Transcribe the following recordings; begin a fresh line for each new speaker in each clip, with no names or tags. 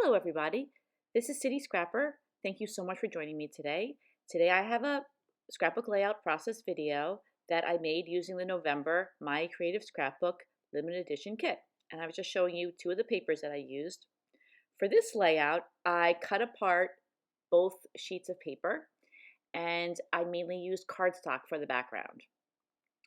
Hello everybody, this is City Scrapper. Thank you so much for joining me today. Today I have a scrapbook layout process video that I made using the November My Creative Scrapbook limited edition kit. And I was just showing you two of the papers that I used. For this layout, I cut apart both sheets of paper and I mainly used cardstock for the background.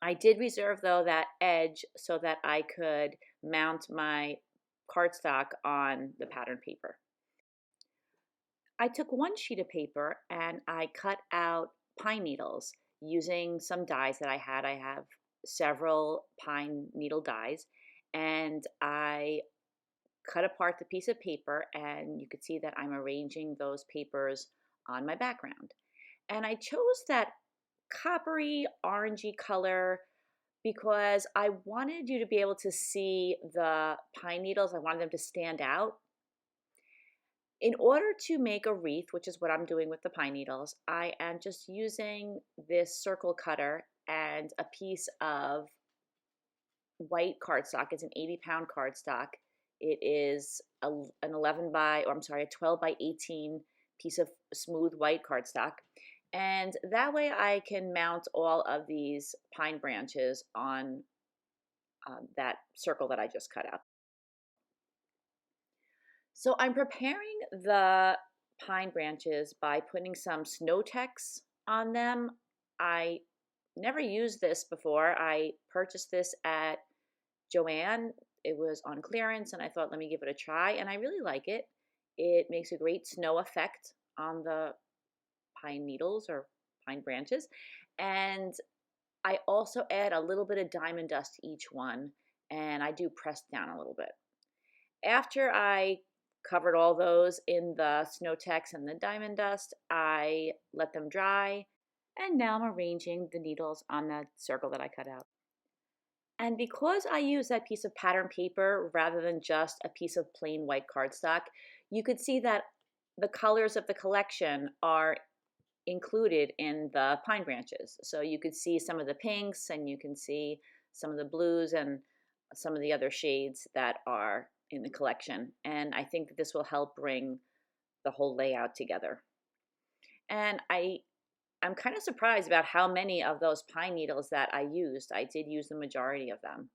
I did reserve though that edge so that I could mount my cardstock on the pattern paper. I took one sheet of paper and I cut out pine needles using some dies that I had. I have several pine needle dies, and I cut apart the piece of paper, and you could see that I'm arranging those papers on my background. And I chose that coppery orangey color because I wanted you to be able to see the pine needles. I wanted them to stand out. In order to make a wreath, which is what I'm doing with the pine needles, I am just using this circle cutter and a piece of white cardstock. It's an 80-pound cardstock. It is an 12 by 18 piece of smooth white cardstock. And that way I can mount all of these pine branches on that circle that I just cut out. So I'm preparing the pine branches by putting some snow tex on them. I never used this before. I purchased this at Joann. It was on clearance and I thought, let me give it a try, and I really like it. It makes a great snow effect on the pine needles or pine branches. And I also add a little bit of diamond dust to each one, and I do press down a little bit. After I covered all those in the snow tex and the diamond dust, I let them dry, and now I'm arranging the needles on the circle that I cut out. And because I use that piece of pattern paper rather than just a piece of plain white cardstock, you could see that the colors of the collection are included in the pine branches. So you could see some of the pinks, and you can see some of the blues and some of the other shades that are in the collection. And I think that this will help bring the whole layout together. And I'm kind of surprised about how many of those pine needles that I used. I did use the majority of them.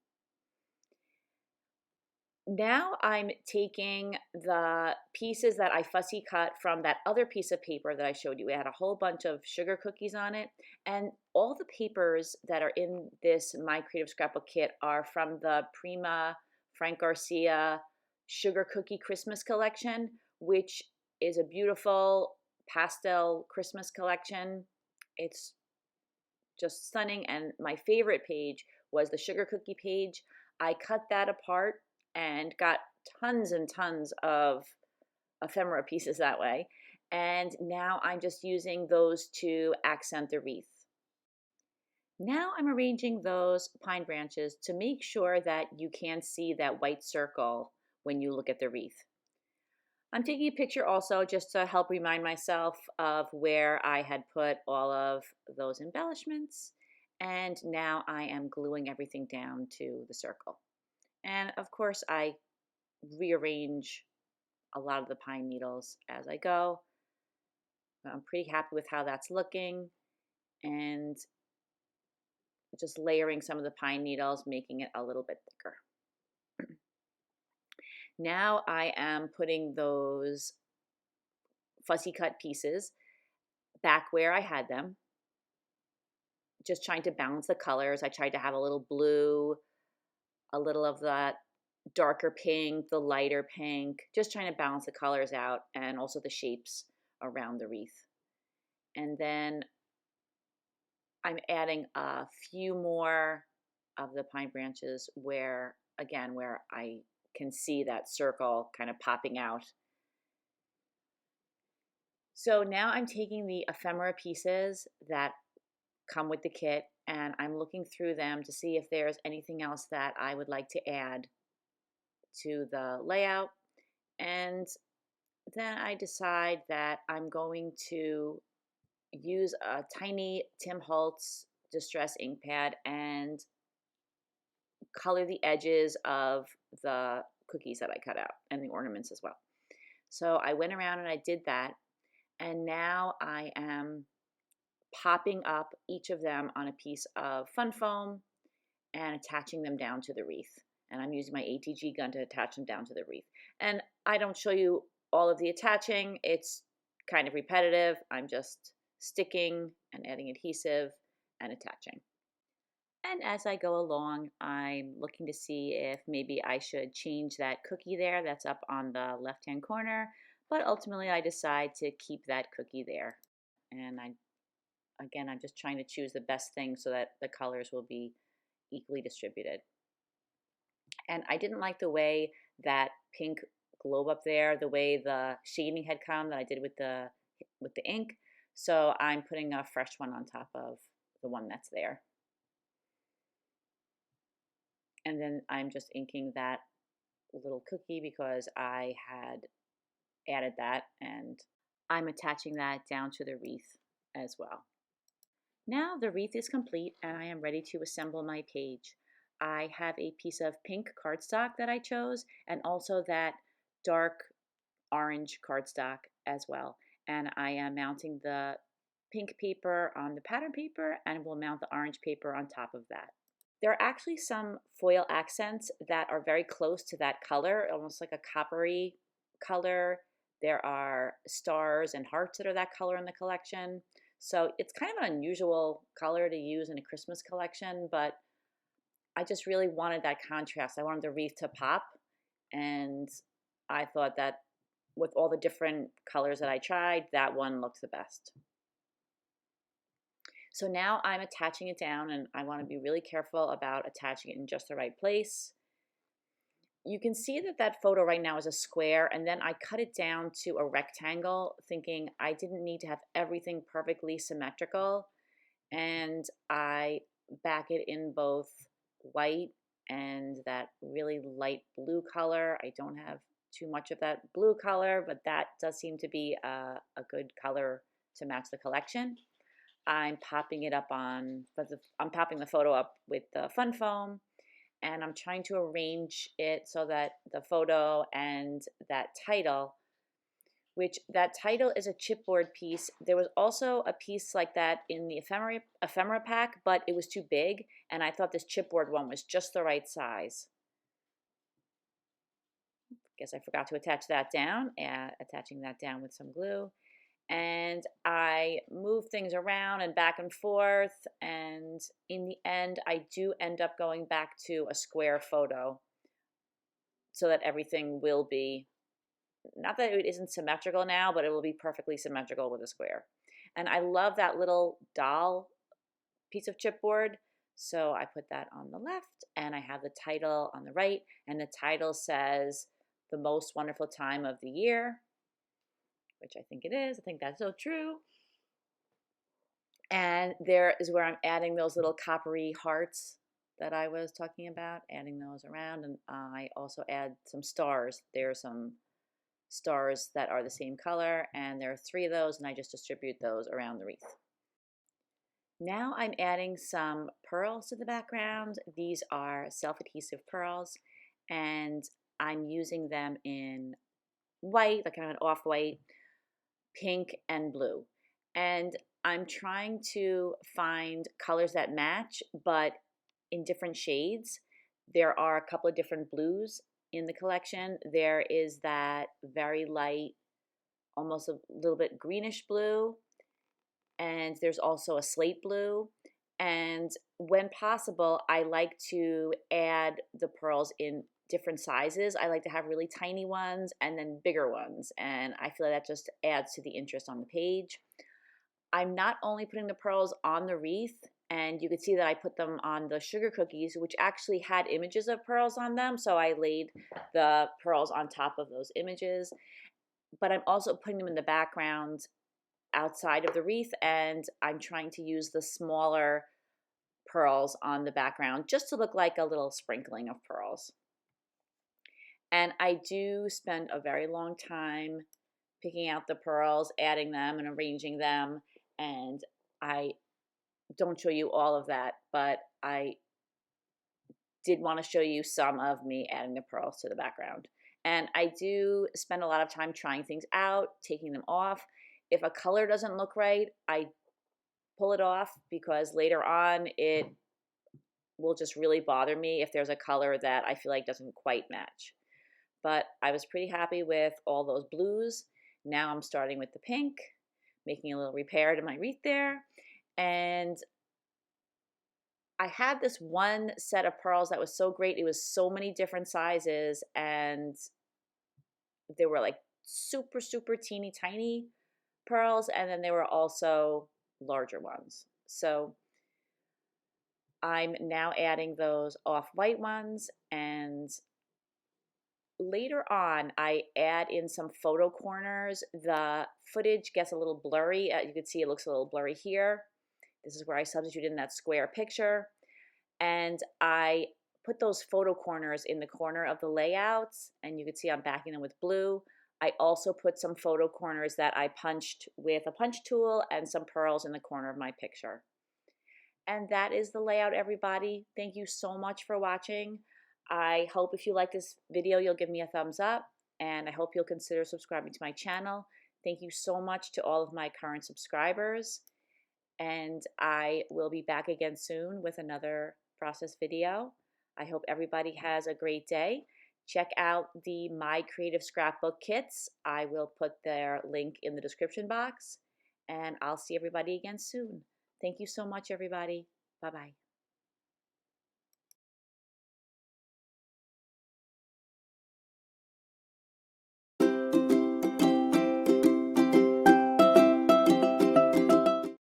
Now I'm taking the pieces that I fussy cut from that other piece of paper that I showed you. It had a whole bunch of sugar cookies on it. And all the papers that are in this My Creative Scrapbook kit are from the Prima Frank Garcia Sugar Cookie Christmas collection, which is a beautiful pastel Christmas collection. It's just stunning. And my favorite page was the sugar cookie page. I cut that apart and got tons and tons of ephemera pieces that way. And now I'm just using those to accent the wreath. Now I'm arranging those pine branches to make sure that you can see that white circle when you look at the wreath. I'm taking a picture also just to help remind myself of where I had put all of those embellishments. And now I am gluing everything down to the circle. And of course, I rearrange a lot of the pine needles as I go. I'm pretty happy with how that's looking, and just layering some of the pine needles, making it a little bit thicker. Now I am putting those fussy cut pieces back where I had them, just trying to balance the colors. I tried to have a little blue, a little of that darker pink, the lighter pink, just trying to balance the colors out and also the shapes around the wreath. And then I'm adding a few more of the pine branches where I can see that circle kind of popping out. So now I'm taking the ephemera pieces that come with the kit, and I'm looking through them to see if there's anything else that I would like to add to the layout. And then I decide that I'm going to use a tiny Tim Holtz Distress ink pad and color the edges of the cookies that I cut out and the ornaments as well. So I went around and I did that, and now I am popping up each of them on a piece of fun foam and attaching them down to the wreath. And I'm using my ATG gun to attach them down to the wreath. And I don't show you all of the attaching. It's kind of repetitive. I'm just sticking and adding adhesive and attaching. And as I go along, I'm looking to see if maybe I should change that cookie there that's up on the left-hand corner. But ultimately, I decide to keep that cookie there. And again, I'm just trying to choose the best thing so that the colors will be equally distributed. And I didn't like the way that pink globe up there, the way the shading had come that I did with the ink. So I'm putting a fresh one on top of the one that's there. And then I'm just inking that little cookie because I had added that, and I'm attaching that down to the wreath as well. Now the wreath is complete and I am ready to assemble my page. I have a piece of pink cardstock that I chose and also that dark orange cardstock as well. And I am mounting the pink paper on the pattern paper and will mount the orange paper on top of that. There are actually some foil accents that are very close to that color, almost like a coppery color. There are stars and hearts that are that color in the collection. So it's kind of an unusual color to use in a Christmas collection, but I just really wanted that contrast. I wanted the wreath to pop, and I thought that with all the different colors that I tried, that one looked the best. So now I'm attaching it down, and I want to be really careful about attaching it in just the right place. You can see that that photo right now is a square, and then I cut it down to a rectangle, thinking I didn't need to have everything perfectly symmetrical, and I back it in both white and that really light blue color. I don't have too much of that blue color, but that does seem to be a good color to match the collection. I'm popping it up on, I'm popping the photo up with the fun foam, and I'm trying to arrange it so that the photo and that title, which that title is a chipboard piece. There was also a piece like that in the ephemera pack, but it was too big, and I thought this chipboard one was just the right size. Guess I forgot to attach that down, attaching that down with some glue. And I move things around and back and forth, and in the end I do end up going back to a square photo so that everything will be, not that it isn't symmetrical now, but it will be perfectly symmetrical with a square. And I love that little doll piece of chipboard, so I put that on the left, and I have the title on the right, and the title says "The Most Wonderful Time of the Year," which I think it is. I think that's so true. And there is where I'm adding those little coppery hearts that I was talking about, adding those around. And I also add some stars. There are some stars that are the same color, and there are 3 of those, and I just distribute those around the wreath. Now I'm adding some pearls to the background. These are self-adhesive pearls, and I'm using them in white, like kind of an off-white, pink, and blue. And I'm trying to find colors that match, but in different shades. There are a couple of different blues in the collection. There is that very light, almost a little bit greenish blue, and there's also a slate blue. And when possible, I like to add the pearls in different sizes. I like to have really tiny ones and then bigger ones, and I feel like that just adds to the interest on the page. I'm not only putting the pearls on the wreath, and you can see that I put them on the sugar cookies, which actually had images of pearls on them, so I laid the pearls on top of those images, but I'm also putting them in the background outside of the wreath, and I'm trying to use the smaller pearls on the background just to look like a little sprinkling of pearls. And I do spend a very long time picking out the pearls, adding them and arranging them, and I don't show you all of that, but I did want to show you some of me adding the pearls to the background. And I do spend a lot of time trying things out, taking them off. If a color doesn't look right, I pull it off because later on it will just really bother me if there's a color that I feel like doesn't quite match. But I was pretty happy with all those blues. Now I'm starting with the pink, making a little repair to my wreath there. And I had this one set of pearls that was so great. It was so many different sizes, and they were like super, super teeny tiny pearls. And then there were also larger ones. So I'm now adding those off-white ones, and later on I add in some photo corners. The footage gets a little blurry. You can see it looks a little blurry here. This is where I substitute in that square picture. And I put those photo corners in the corner of the layouts, and you can see I'm backing them with blue. I also put some photo corners that I punched with a punch tool and some pearls in the corner of my picture. And that is the layout, everybody. Thank you so much for watching. I hope if you like this video, you'll give me a thumbs up, and I hope you'll consider subscribing to my channel. Thank you so much to all of my current subscribers, and I will be back again soon with another process video. I hope everybody has a great day. Check out the My Creative Scrapbook kits. I will put their link in the description box, and I'll see everybody again soon. Thank you so much, everybody. Bye-bye.